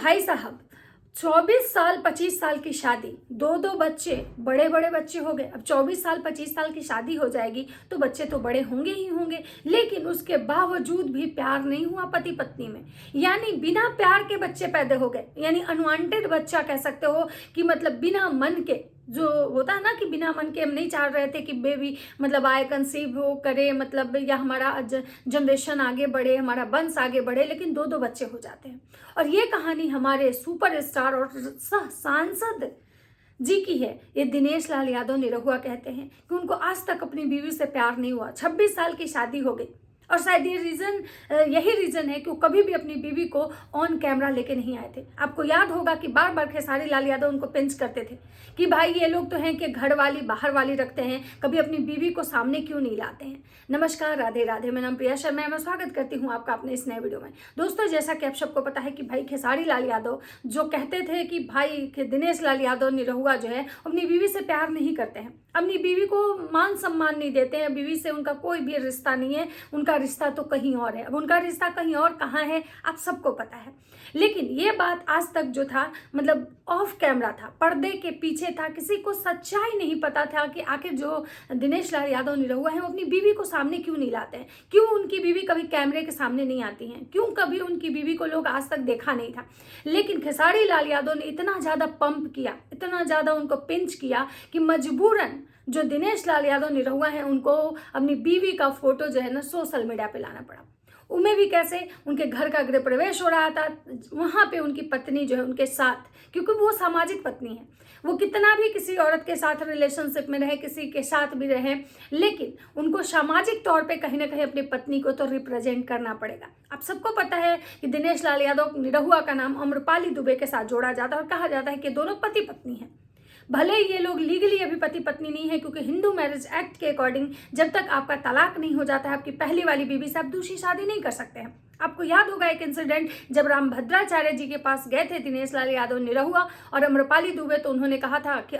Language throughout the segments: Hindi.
भाई साहब 24 साल 25 साल की शादी, दो दो बच्चे, बड़े बड़े बच्चे हो गए। अब 24 साल 25 साल की शादी हो जाएगी तो बच्चे तो बड़े होंगे ही होंगे, लेकिन उसके बावजूद भी प्यार नहीं हुआ पति पत्नी में। यानी बिना प्यार के बच्चे पैदा हो गए, यानी अनवांटेड बच्चा कह सकते हो कि मतलब बिना मन के, जो होता है ना कि बिना मन के हम नहीं चाह रहे थे कि बेबी मतलब आए, कंसीव हो, करे, मतलब या हमारा जनरेशन आगे बढ़े, हमारा वंश आगे बढ़े, लेकिन दो दो बच्चे हो जाते हैं। और ये कहानी हमारे सुपरस्टार और सांसद जी की है। ये दिनेश लाल यादव निरहुआ कहते हैं कि उनको आज तक अपनी बीवी से प्यार नहीं हुआ। 26 साल की शादी हो गई और शायद यही रीजन है कि वो कभी भी अपनी बीवी को ऑन कैमरा लेके नहीं आए थे। आपको याद होगा कि बार बार खेसारी लाल यादव उनको पिंच करते थे कि भाई ये लोग तो हैं कि घर वाली बाहर वाली रखते हैं, कभी अपनी बीवी को सामने क्यों नहीं लाते हैं। नमस्कार, राधे राधे, मेरा नाम प्रिया शर्मा है। मैं स्वागत करती हूँ आपका अपने इस नए वीडियो में। दोस्तों, जैसा कि आप सबको पता है कि भाई खेसारी लाल यादव जो कहते थे कि भाई दिनेश लाल यादव निरहुआ जो है अपनी बीवी से प्यार नहीं करते हैं, अपनी बीवी को मान सम्मान नहीं देते हैं, बीवी से उनका कोई भी रिश्ता नहीं है, उनका रिश्ता तो कहीं और है। अब उनका रिश्ता कहीं और कहाँ है आप सबको पता है। लेकिन ये बात आज तक जो था मतलब ऑफ कैमरा था, पर्दे के पीछे था, किसी को सच्चाई नहीं पता था कि आखिर जो दिनेश लाल यादव निरहुआ है वो अपनी बीवी को सामने क्यों नहीं लाते हैं, क्यों उनकी बीवी कभी कैमरे के सामने नहीं आती हैं, क्यों कभी उनकी बीवी को लोग आज तक देखा नहीं था। लेकिन खेसारी लाल यादव ने इतना ज़्यादा पंप किया, इतना ज़्यादा उनको पिंच किया कि मजबूरन जो दिनेश लाल यादव निरहुआ है उनको अपनी बीवी का फोटो जो है ना सोशल मीडिया पे लाना पड़ा। उनमें भी कैसे, उनके घर का गृह प्रवेश हो रहा था, वहां पे उनकी पत्नी जो है उनके साथ, क्योंकि वो सामाजिक पत्नी है, वो कितना भी किसी औरत के साथ रिलेशनशिप में रहे, किसी के साथ भी रहे, लेकिन उनको सामाजिक तौर पे कहीं ना कहीं अपनी पत्नी को तो रिप्रेजेंट करना पड़ेगा। आप सबको पता है कि दिनेश लाल यादव निरहुआ का नाम अम्रपाली दुबे के साथ जोड़ा जाता है और कहा जाता है कि दोनों पति पत्नी हैं। भले ये लोग लीगली अभी पति पत्नी नहीं है, क्योंकि हिंदू मैरिज एक्ट के अकॉर्डिंग जब तक आपका तलाक नहीं हो जाता है आपकी पहली वाली बीवी से आप दूसरी शादी नहीं कर सकते हैं। आपको याद होगा एक इंसिडेंट, जब रामभद्राचार्य जी के पास गए थे दिनेश लाल यादव निरहुआ और अम्रपाली दुबे, तो उन्होंने कहा था कि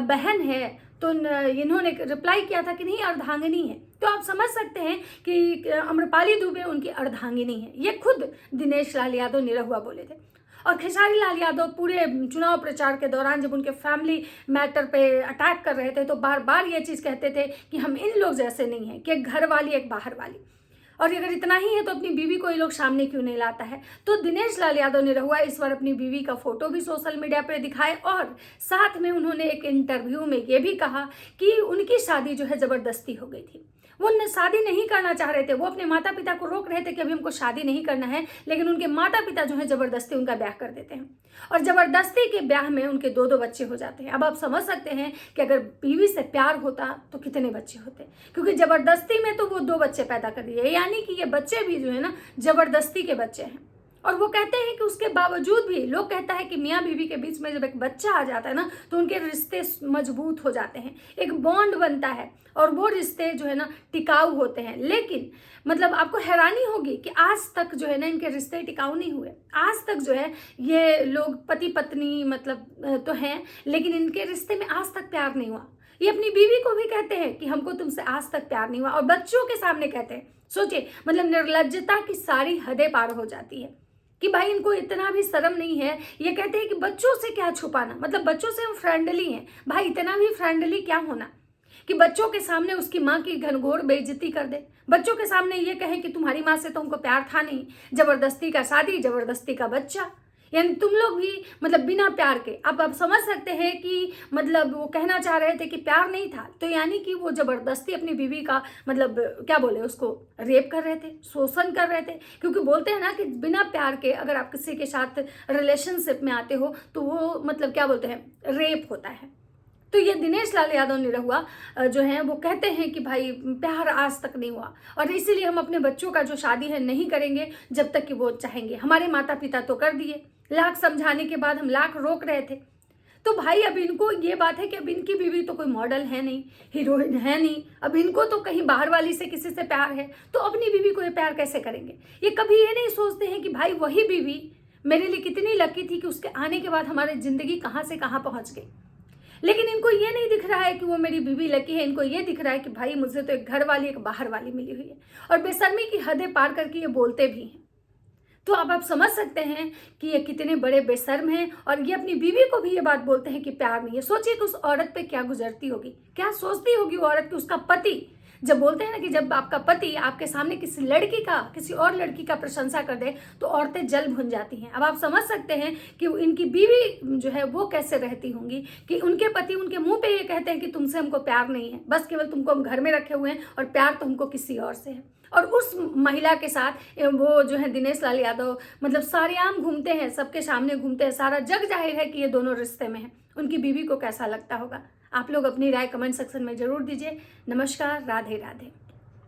बहन है, तो इन्होंने रिप्लाई किया था कि नहीं, अर्धांगिनी है। तो आप समझ सकते हैं कि अम्रपाली दुबे उनकी अर्धांगिनी है, ये खुद दिनेश लाल यादव निरहुआ बोले थे। और खेसारी लाल यादव पूरे चुनाव प्रचार के दौरान जब उनके फैमिली मैटर पे अटैक कर रहे थे तो बार बार ये चीज़ कहते थे कि हम इन लोग जैसे नहीं हैं, कि एक घर वाली एक बाहर वाली, और अगर इतना ही है तो अपनी बीवी को ये लोग सामने क्यों नहीं लाता है। तो दिनेश लाल यादव निरहुआ इस बार अपनी बीवी का फोटो भी सोशल मीडिया पे दिखाए और साथ में उन्होंने एक इंटरव्यू में ये भी कहा कि उनकी शादी जो है ज़बरदस्ती हो गई थी। वो शादी नहीं करना चाह रहे थे, वो अपने माता पिता को रोक रहे थे कि अभी हमको शादी नहीं करना है, लेकिन उनके माता पिता जो है ज़बरदस्ती उनका ब्याह कर देते हैं और ज़बरदस्ती के ब्याह में उनके दो दो बच्चे हो जाते हैं। अब आप समझ सकते हैं कि अगर बीवी से प्यार होता तो कितने बच्चे होते, क्योंकि ज़बरदस्ती में तो वो दो बच्चे पैदा कर दिए, यानी कि ये बच्चे भी जो है ना ज़बरदस्ती के बच्चे हैं। और वो कहते हैं कि उसके बावजूद भी लोग कहता है कि मियाँ बीवी के बीच में जब एक बच्चा आ जाता है ना तो उनके रिश्ते मजबूत हो जाते हैं, एक बॉन्ड बनता है और वो रिश्ते जो है ना टिकाऊ होते हैं। लेकिन मतलब आपको हैरानी होगी कि आज तक जो है ना इनके रिश्ते टिकाऊ नहीं हुए। आज तक जो है ये लोग पति पत्नी मतलब तो हैं, लेकिन इनके रिश्ते में आज तक प्यार नहीं हुआ। ये अपनी बीवी को भी कहते हैं कि हमको तुमसे आज तक प्यार नहीं हुआ, और बच्चों के सामने कहते हैं। सोचिए, मतलब निर्लज्जता की सारी हदें पार हो जाती है कि भाई इनको इतना भी शर्म नहीं है। ये कहते हैं कि बच्चों से क्या छुपाना, मतलब बच्चों से हम फ्रेंडली हैं। भाई इतना भी फ्रेंडली क्या होना कि बच्चों के सामने उसकी माँ की घनघोर बेइज्जती कर दे, बच्चों के सामने ये कहे कि तुम्हारी माँ से तो हमको प्यार था नहीं, जबरदस्ती का शादी, जबरदस्ती का बच्चा। यानी तुम लोग भी मतलब बिना प्यार के, अब आप समझ सकते हैं कि मतलब वो कहना चाह रहे थे कि प्यार नहीं था, तो यानी कि वो जबरदस्ती अपनी बीवी का मतलब क्या बोले उसको रेप कर रहे थे, शोषण कर रहे थे। क्योंकि बोलते हैं ना कि बिना प्यार के अगर आप किसी के साथ रिलेशनशिप में आते हो तो वो मतलब क्या बोलते हैं, रेप होता है। तो ये दिनेश लाल यादव निरहुआ जो है वो कहते हैं कि भाई प्यार आज तक नहीं हुआ और इसीलिए हम अपने बच्चों का जो शादी है नहीं करेंगे जब तक कि वो चाहेंगे। हमारे माता पिता तो कर दिए, लाख समझाने के बाद हम लाख रोक रहे थे। तो भाई अब इनको ये बात है कि अब इनकी बीवी तो कोई मॉडल है नहीं, हीरोइन है नहीं, अब इनको तो कहीं बाहर वाली से किसी से प्यार है, तो अपनी बीवी को ये प्यार कैसे करेंगे। ये कभी ये नहीं सोचते हैं कि भाई वही बीवी मेरे लिए कितनी लकी थी कि उसके आने के बाद हमारी जिंदगी कहाँ से कहाँ पहुँच गई। लेकिन इनको ये नहीं दिख रहा है कि वो मेरी बीवी लकी है, इनको ये दिख रहा है कि भाई मुझे तो एक घर वाली एक बाहर वाली मिली हुई है, और बेशर्मी की हदें पार करके ये बोलते भी हैं। तो अब आप समझ सकते हैं कि ये कितने बड़े बेशर्म हैं और ये अपनी बीवी को भी ये बात बोलते हैं कि प्यार नहीं है। सोचिए कि उस औरत पे क्या गुजरती होगी, क्या सोचती होगी वो औरत कि उसका पति, जब बोलते हैं ना कि जब आपका पति आपके सामने किसी लड़की का, किसी और लड़की का प्रशंसा कर दे तो औरतें जल भुन जाती हैं। अब आप समझ सकते हैं कि इनकी बीवी जो है वो कैसे रहती होंगी कि उनके पति उनके मुंह पे ये कहते हैं कि तुमसे हमको प्यार नहीं है, बस केवल तुमको हम घर में रखे हुए हैं और प्यार तो हमको किसी और से है। और उस महिला के साथ वो जो है दिनेश लाल यादव मतलब सारेआम घूमते हैं, सबके सामने घूमते हैं, सारा जग जाहिर है कि ये दोनों रिश्ते में हैं। उनकी बीवी को कैसा लगता होगा? आप लोग अपनी राय कमेंट सेक्शन में जरूर दीजिए। नमस्कार, राधे राधे।